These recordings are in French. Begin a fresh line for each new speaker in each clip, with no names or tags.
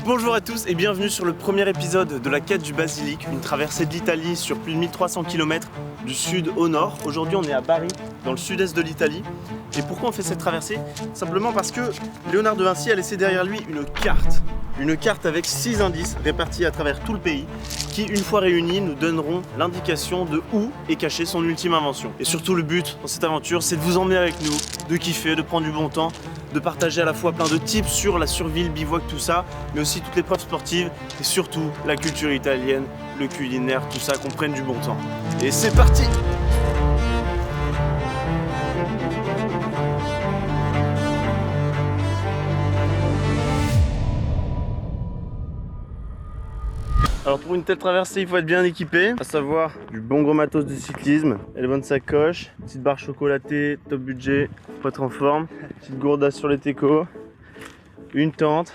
Bonjour à tous et bienvenue sur le premier épisode de la quête du basilic, une traversée de l'Italie sur plus de 1300 km du sud au nord. Aujourd'hui on est à Bari, dans le sud-est de l'Italie. Et pourquoi on fait cette traversée? Simplement parce que Léonard de Vinci a laissé derrière lui une carte avec 6 indices répartis à travers tout le pays qui, une fois réunis, nous donneront l'indication de où est cachée son ultime invention. Et surtout le but dans cette aventure, c'est de vous emmener avec nous, de kiffer, de prendre du bon temps, de partager à la fois plein de tips sur la survie, le bivouac, tout ça, mais aussi toutes les preuves sportives et surtout la culture italienne, le culinaire, tout ça, qu'on prenne du bon temps. Et c'est parti! Alors pour une telle traversée, il faut être bien équipé, à savoir du bon gros matos de cyclisme, et les bonnes sacoches, petite barre chocolatée, top budget, pour être en forme, petite gourdasse sur les técos, une tente,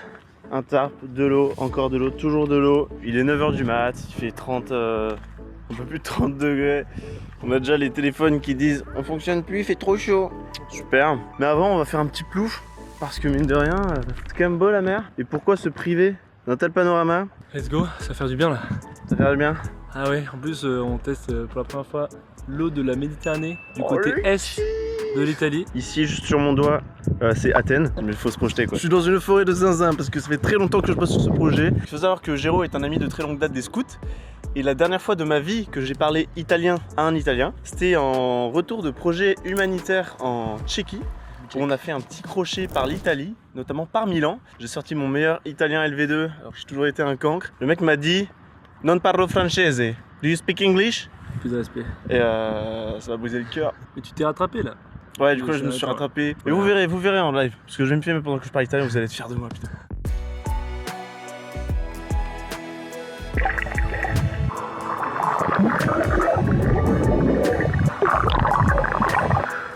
un tarp, de l'eau, encore de l'eau, toujours de l'eau. Il est 9h du mat, il fait 30, un peu plus de 30 degrés. On a déjà les téléphones qui disent on fonctionne plus, il fait trop chaud. Super. Mais avant, on va faire un petit plouf, parce que mine de rien, c'est quand même beau la mer. Et pourquoi se priver d'un tel panorama?
Let's go, ça va faire du bien là.
Ça fait du bien?
Ah ouais, en plus on teste pour la première fois l'eau de la Méditerranée du côté est de l'Italie.
Ici, juste sur mon doigt, c'est Athènes, mais il faut se projeter quoi. Je suis dans une forêt de zinzin parce que ça fait très longtemps que je passe sur ce projet. Il faut savoir que Géraud est un ami de très longue date des scouts. Et la dernière fois de ma vie que j'ai parlé italien à un italien, c'était en retour de projet humanitaire en Tchéquie. Où on a fait un petit crochet par l'Italie, notamment par Milan. J'ai sorti mon meilleur italien LV2, alors que j'ai toujours été un cancre. Le mec m'a dit « Non parlo francese, do you speak English ?»
Plus de respect.
Et ça m'a brisé le cœur.
Mais tu t'es rattrapé là.
Ouais, du coup, je me suis rattrapé. Mais vous verrez en live. Parce que je vais me filmer pendant que je parle italien, vous allez être fiers de moi, putain.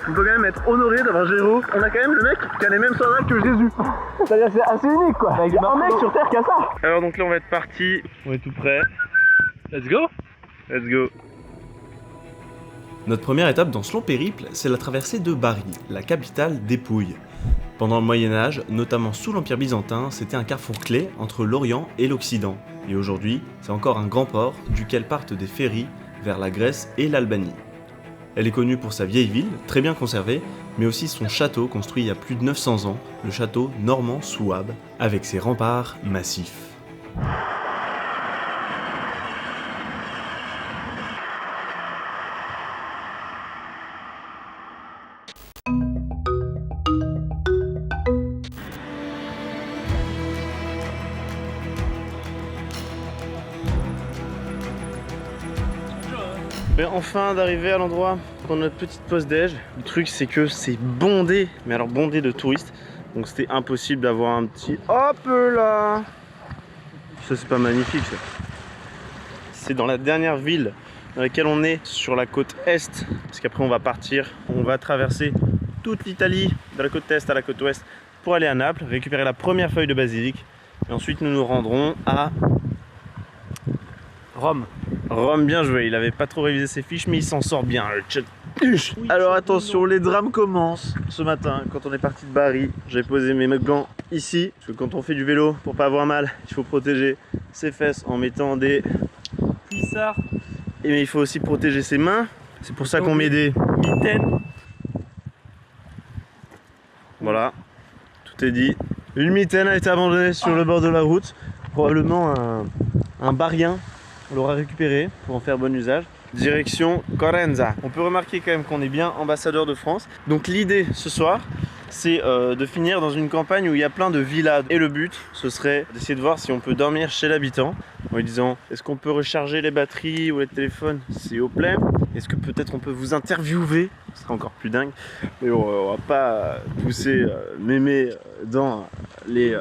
On peut quand même être honoré d'avoir Géraud. On a quand même le mec qui a les mêmes sandales que Jésus. C'est-à-dire que c'est assez unique quoi. Il y a un mec sur terre qui a ça. Alors donc là on va être parti. On est tout prêt.
Let's go.
Let's go.
Notre première étape dans ce long périple, c'est la traversée de Bari, la capitale des Pouilles. Pendant le Moyen-Âge, notamment sous l'Empire byzantin, c'était un carrefour clé entre l'Orient et l'Occident. Et aujourd'hui, c'est encore un grand port duquel partent des ferries vers la Grèce et l'Albanie. Elle est connue pour sa vieille ville, très bien conservée, mais aussi son château construit il y a plus de 900 ans, le château normand Souabe, avec ses remparts massifs.
Mais enfin d'arriver à l'endroit pour notre petite pause déj. Le truc c'est que c'est bondé, mais alors bondé de touristes. Donc c'était impossible d'avoir un petit hop là. Ça c'est pas magnifique ça. C'est dans la dernière ville dans laquelle on est sur la côte est. Parce qu'après on va partir, on va traverser toute l'Italie, de la côte est à la côte ouest, pour aller à Naples, récupérer la première feuille de basilic. Et ensuite nous nous rendrons à
Rome.
Rome, bien joué, il avait pas trop révisé ses fiches mais il s'en sort bien. Alors attention, les drames commencent. Ce matin, quand on est parti de Bari, j'ai posé mes gants ici. Parce que quand on fait du vélo, pour pas avoir mal, il faut protéger ses fesses en mettant des
Plissard.
Et mais il faut aussi protéger ses mains. C'est pour ça qu'on met des
mitaines.
Voilà, tout est dit. Une mitaine a été abandonnée sur le bord de la route. Probablement un barien. On l'aura récupéré pour en faire bon usage. Direction Cosenza. On peut remarquer quand même qu'on est bien ambassadeur de France. Donc l'idée ce soir, c'est de finir dans une campagne où il y a plein de villas. Et le but, ce serait d'essayer de voir si on peut dormir chez l'habitant en lui disant est-ce qu'on peut recharger les batteries ou les téléphones s'il vous plaît. Est-ce que peut-être on peut vous interviewer? Ce serait encore plus dingue. Mais on va pas pousser mémé dans les...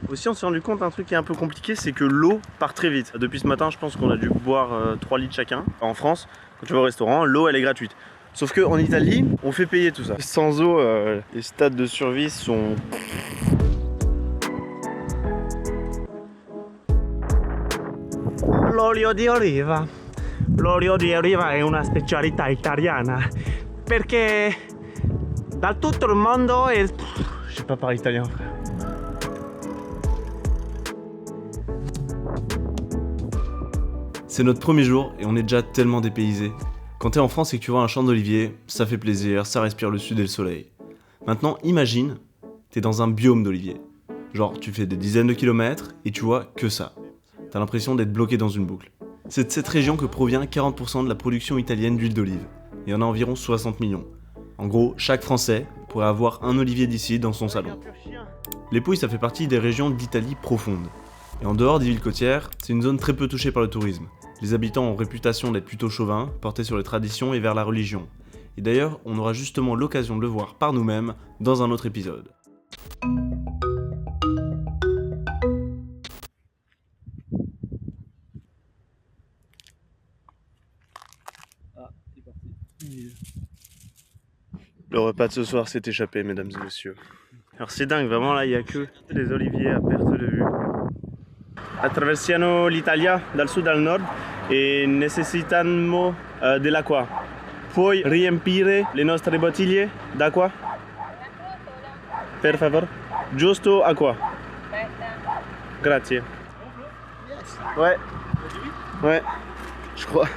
Aussi on s'est rendu compte d'un truc qui est un peu compliqué, c'est que l'eau part très vite. Depuis ce matin, je pense qu'on a dû boire 3 litres chacun. En France, quand tu vas au restaurant, l'eau elle est gratuite. Sauf qu'en Italie, on fait payer tout ça. Sans eau, les stades de survie sont...
L'olio di oliva. L'olio di oliva è una specialità italiana perché da tutto il mondo è...
Je sais pas parler italien frère.
C'est notre premier jour et on est déjà tellement dépaysés. Quand t'es en France et que tu vois un champ d'oliviers, ça fait plaisir, ça respire le sud et le soleil. Maintenant, imagine, t'es dans un biome d'oliviers. Genre, tu fais des dizaines de kilomètres et tu vois que ça. T'as l'impression d'être bloqué dans une boucle. C'est de cette région que provient 40% de la production italienne d'huile d'olive. Il y en a environ 60 millions. En gros, chaque Français pourrait avoir un olivier d'ici dans son salon. Les Pouilles, ça fait partie des régions d'Italie profonde. Et en dehors des villes côtières, c'est une zone très peu touchée par le tourisme. Les habitants ont réputation d'être plutôt chauvins, portés sur les traditions et vers la religion. Et d'ailleurs, on aura justement l'occasion de le voir par nous-mêmes dans un autre épisode.
Ah, c'est parti.
Le repas de ce soir s'est échappé, mesdames et messieurs. Alors c'est dingue, vraiment là il n'y a que des oliviers à perte de vue. Attraversiamo l'Italia dal sud al nord e necessitiamo dell'acqua. Puoi riempire le nostre bottiglie d'acqua? Per favore. Giusto acqua. Grazie. Ouais. Ouais. Je crois.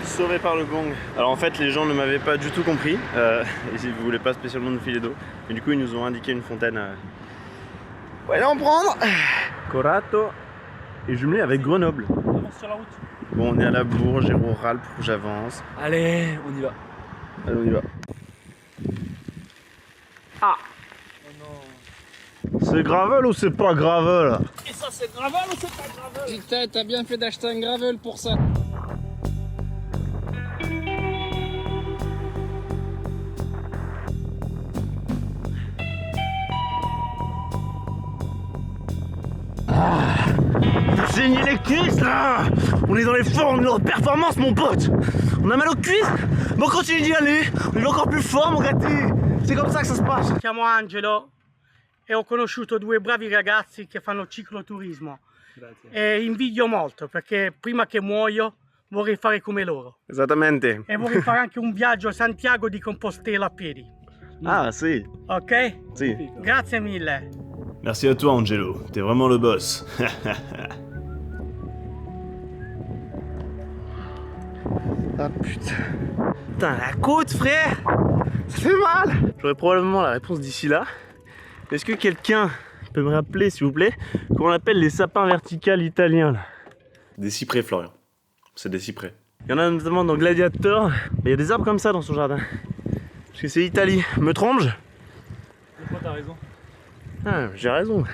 Sauvé par le gong. Alors en fait les gens ne m'avaient pas du tout compris et ils ne voulaient pas spécialement nous filer d'eau. Mais du coup ils nous ont indiqué une fontaine. Ouais là en prendre. Corato et jumelé avec Grenoble.
Avance sur la route.
Bon on est à la Bourge, Géraud râle pour que j'avance.
Allez, on y va.
Allez on y va. Ah
Oh non.
c'est gravel ou c'est pas gravel?
Et ça, c'est gravel ou c'est pas gravel?
Putain, t'as bien fait d'acheter un gravel pour ça.
Saignez les cuisses là. On est dans les formes de performance mon pote. On a mal aux cuisses. Mais on continue d'y aller. On est encore plus fort mon gâté. C'est comme ça que ça se passe.
Mi chiamo Angelo e ho conosciuto due bravi ragazzi che fanno cicloturismo
Grazie.
e invidio molto perché prima che muoio vorrei fare come loro
Esattamente.
e vorrei fare anche un viaggio a Santiago di Compostela a piedi,
Ah si,
ok?
si.
Grazie mille.
Merci à toi Angelo, t'es vraiment le boss.
Ah putain. Putain la côte frère. Ça fait mal. J'aurais probablement la réponse d'ici là. Est-ce que quelqu'un peut me rappeler s'il vous plaît comment on appelle les sapins verticales italiens là?
Des cyprès Florian, c'est des cyprès.
Il y en a notamment dans Gladiator. Il y a des arbres comme ça dans son jardin. Parce que c'est Italie. Me trompe-je?
Pourquoi t'as raison?
Ah, j'ai raison.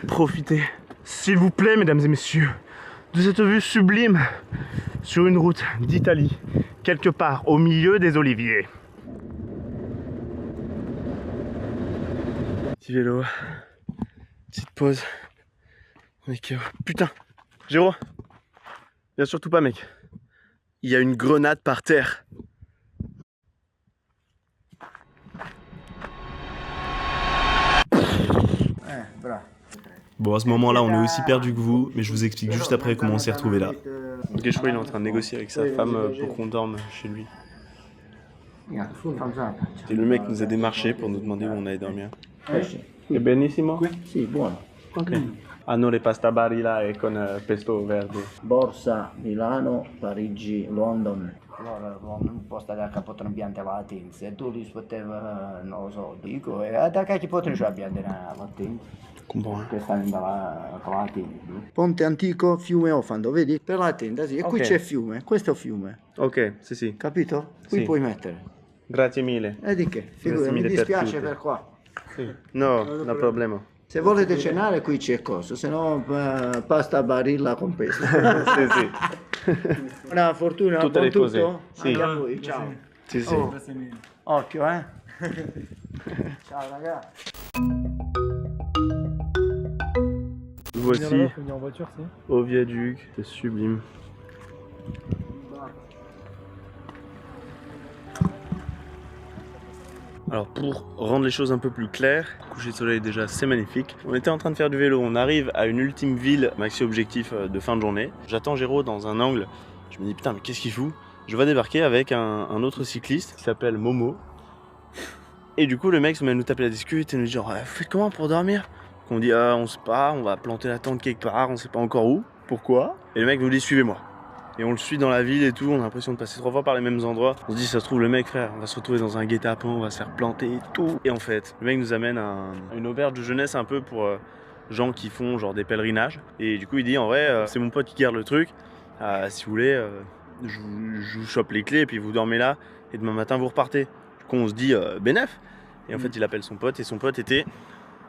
Profitez, s'il vous plaît, mesdames et messieurs, de cette vue sublime sur une route d'Italie, quelque part au milieu des oliviers. Petit vélo, petite pause. Mec, putain, Géraud, viens surtout pas, mec. Il y a une grenade par terre.
Bon, à ce moment-là, on est aussi perdu que vous, mais je vous explique juste après comment on s'est retrouvé là.
Ok, je crois qu'il est en train de négocier avec sa femme pour qu'on dorme chez lui. Et le mec nous a démarché pour nous demander où on allait dormir. È benissimo?
Sì, buono.
Ok. Hanno le pasta barilla e con pesto verde.
Borsa, Milano, Parigi, London. Allora, un posto da potranno piantare la tinta. E tu li poteva, non lo so, dico, e da che potranno piantare la tinta?
Comprends.
Che stanno con la tinta. Ponte antico, fiume Ofando, vedi? Per la tinta, sì. E qui
Ok.
c'è fiume, questo è fiume,
Ok, sì sì.
capito? Qui
Sì.
puoi mettere.
Grazie mille.
E di che? Figurati, mi
mille per
dispiace
tutto.
per qua.
No, no problema.
Se volete cenare qui c'è cosa, se no pasta barilla con pesto.
sì sì.
Una fortuna,
Tutte
buon
le cose.
tutto?
Sì.
Anche a voi, ciao.
Sì sì.
Oh.
Grazie mille.
Occhio, eh. Ciao ragazzi.
Venir
Voici
là-bas, faut venir en voiture, c'est.
au viaduc, c'est sublime. Alors pour rendre les choses un peu plus claires, coucher de soleil déjà c'est magnifique. On était en train de faire du vélo, on arrive à une ultime ville maxi objectif de fin de journée. J'attends Géraud dans un angle, je me dis putain mais qu'est-ce qu'il fout? Je vais débarquer avec un autre cycliste qui s'appelle Momo. Et du coup, le mec se met à nous taper la discute et nous dit genre, vous faites comment pour dormir? On dit, on sait pas, on va planter la tente quelque part, on sait pas encore où, pourquoi. Et le mec nous dit, suivez-moi. Et on le suit dans la ville et tout, on a l'impression de passer 3 fois par les mêmes endroits. On se dit, ça se trouve, le mec, frère, on va se retrouver dans un guet-apens, on va se faire planter et tout. Et en fait, le mec nous amène à une auberge de jeunesse un peu pour gens qui font genre des pèlerinages. Et du coup, il dit, en vrai, c'est mon pote qui garde le truc. Si vous voulez, je vous chope les clés et puis vous dormez là. Et demain matin, vous repartez. Du coup, on se dit, bénef. Et en fait, il appelle son pote et son pote était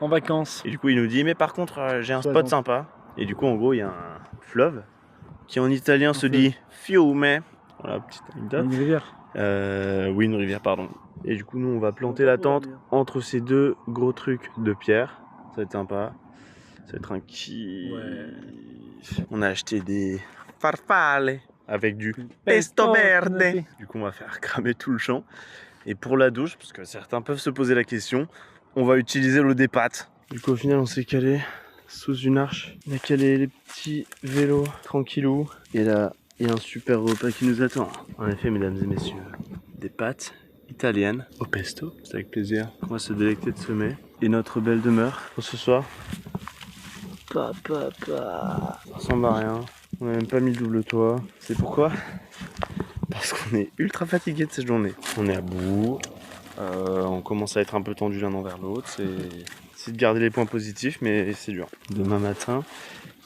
En vacances.
et du coup, il nous dit, mais par contre, j'ai un spot sympa. Et du coup, en gros, il y a un fleuve qui en italien se dit fiume. Voilà, petite anecdote.
Une rivière.
Oui, une rivière, pardon. Et du coup, nous, on va planter la tente entre ces 2 gros trucs de pierre. Ça va être sympa. Ça va être un kiff.
Ouais.
On a acheté des farfalle avec du pesto verde. Du coup, on va faire cramer tout le champ. Et pour la douche, parce que certains peuvent se poser la question, on va utiliser l'eau des pâtes. Du coup, au final, on s'est calé sous une arche. On a calé les petits vélos tranquillou. Et là, il y a un super repas qui nous attend. En effet, mesdames et messieurs, des pâtes italiennes au pesto. C'est avec plaisir qu'on va se délecter de ce mets. Et notre belle demeure pour ce soir. Ça ressemble à rien. On n'a même pas mis le double toit. C'est pourquoi? Parce qu'on est ultra fatigué de cette journée. On est à bout. On commence à être un peu tendu l'un envers l'autre. C'est de garder les points positifs, mais c'est dur. Demain matin,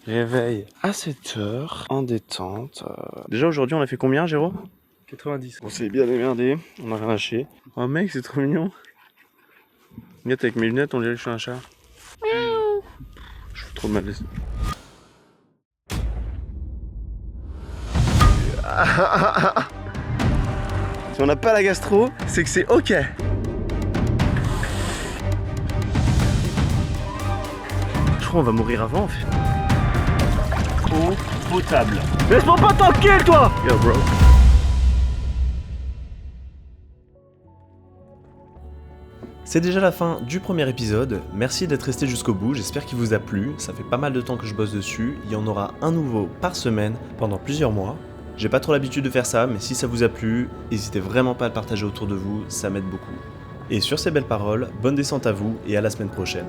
réveil à 7h, en détente. Déjà aujourd'hui, on a fait combien, Géraud?
90.
On s'est bien démerdé, on a rien lâché. Oh mec, c'est trop mignon. Regarde, avec mes lunettes, on dirait que je suis un chat. Je fous trop de mal. Si on n'a pas la gastro, c'est que c'est ok. Je crois qu'on va mourir avant en fait. Eau potable.
Laisse-moi pas tranquille, toi!
Yo bro.
C'est déjà la fin du premier épisode, merci d'être resté jusqu'au bout, j'espère qu'il vous a plu, ça fait pas mal de temps que je bosse dessus, il y en aura un nouveau par semaine pendant plusieurs mois. J'ai pas trop l'habitude de faire ça, mais si ça vous a plu, n'hésitez vraiment pas à le partager autour de vous, ça m'aide beaucoup. Et sur ces belles paroles, bonne descente à vous et à la semaine prochaine.